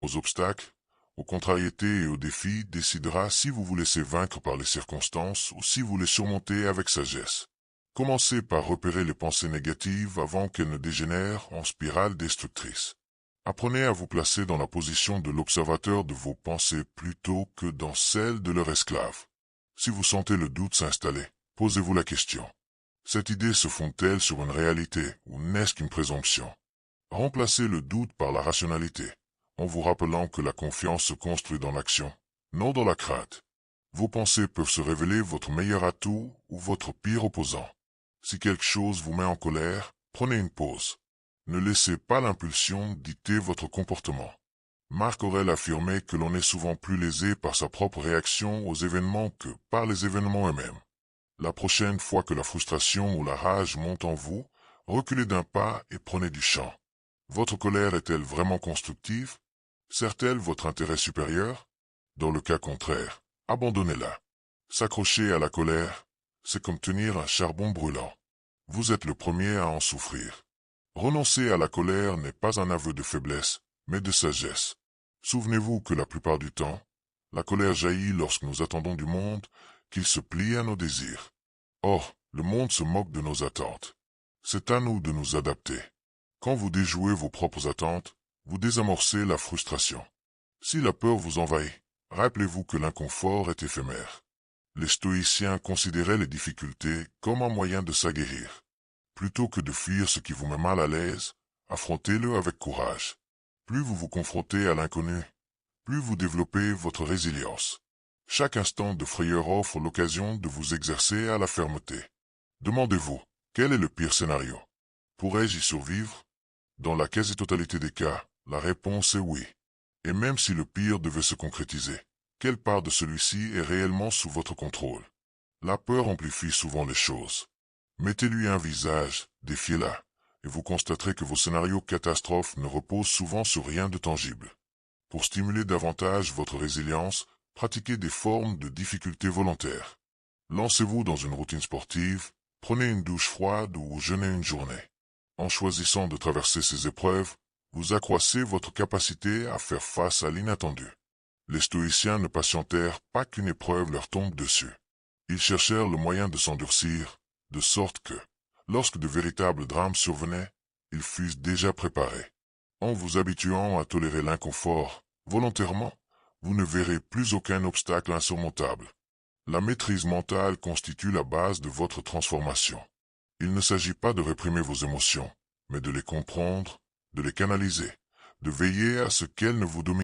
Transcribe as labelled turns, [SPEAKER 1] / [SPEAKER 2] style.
[SPEAKER 1] aux obstacles, aux contrariétés et aux défis décidera si vous vous laissez vaincre par les circonstances ou si vous les surmontez avec sagesse. Commencez par repérer les pensées négatives avant qu'elles ne dégénèrent en spirale destructrice. Apprenez à vous placer dans la position de l'observateur de vos pensées plutôt que dans celle de leur esclave. Si vous sentez le doute s'installer, posez-vous la question. Cette idée se fonde-t-elle sur une réalité ou n'est-ce qu'une présomption? Remplacez le doute par la rationalité, en vous rappelant que la confiance se construit dans l'action, non dans la crainte. Vos pensées peuvent se révéler votre meilleur atout ou votre pire opposant. Si quelque chose vous met en colère, prenez une pause. Ne laissez pas l'impulsion dicter votre comportement. Marc Aurèle affirmait que l'on est souvent plus lésé par sa propre réaction aux événements que par les événements eux-mêmes. La prochaine fois que la frustration ou la rage monte en vous, reculez d'un pas et prenez du champ. Votre colère est-elle vraiment constructive? Sert-elle votre intérêt supérieur? Dans le cas contraire, abandonnez-la. S'accrocher à la colère, c'est comme tenir un charbon brûlant. Vous êtes le premier à en souffrir. Renoncer à la colère n'est pas un aveu de faiblesse, mais de sagesse. Souvenez-vous que la plupart du temps, la colère jaillit lorsque nous attendons du monde qu'il se plie à nos désirs. Or, le monde se moque de nos attentes. C'est à nous de nous adapter. Quand vous déjouez vos propres attentes, vous désamorcez la frustration. Si la peur vous envahit, rappelez-vous que l'inconfort est éphémère. Les stoïciens considéraient les difficultés comme un moyen de s'aguerrir. Plutôt que de fuir ce qui vous met mal à l'aise, affrontez-le avec courage. Plus vous vous confrontez à l'inconnu, plus vous développez votre résilience. Chaque instant de frayeur offre l'occasion de vous exercer à la fermeté. Demandez-vous, quel est le pire scénario? Pourrais-je y survivre? Dans la quasi-totalité des cas, la réponse est oui. Et même si le pire devait se concrétiser, quelle part de celui-ci est réellement sous votre contrôle? La peur amplifie souvent les choses. Mettez-lui un visage, défiez-la, et vous constaterez que vos scénarios catastrophes ne reposent souvent sur rien de tangible. Pour stimuler davantage votre résilience, pratiquez des formes de difficulté volontaires. Lancez-vous dans une routine sportive, prenez une douche froide ou jeûnez une journée. En choisissant de traverser ces épreuves, vous accroissez votre capacité à faire face à l'inattendu. Les stoïciens ne patientèrent pas qu'une épreuve leur tombe dessus. Ils cherchèrent le moyen de s'endurcir, de sorte que, lorsque de véritables drames survenaient, ils fussent déjà préparés. En vous habituant à tolérer l'inconfort, volontairement, vous ne verrez plus aucun obstacle insurmontable. La maîtrise mentale constitue la base de votre transformation. Il ne s'agit pas de réprimer vos émotions, mais de les comprendre, de les canaliser, de veiller à ce qu'elles ne vous dominent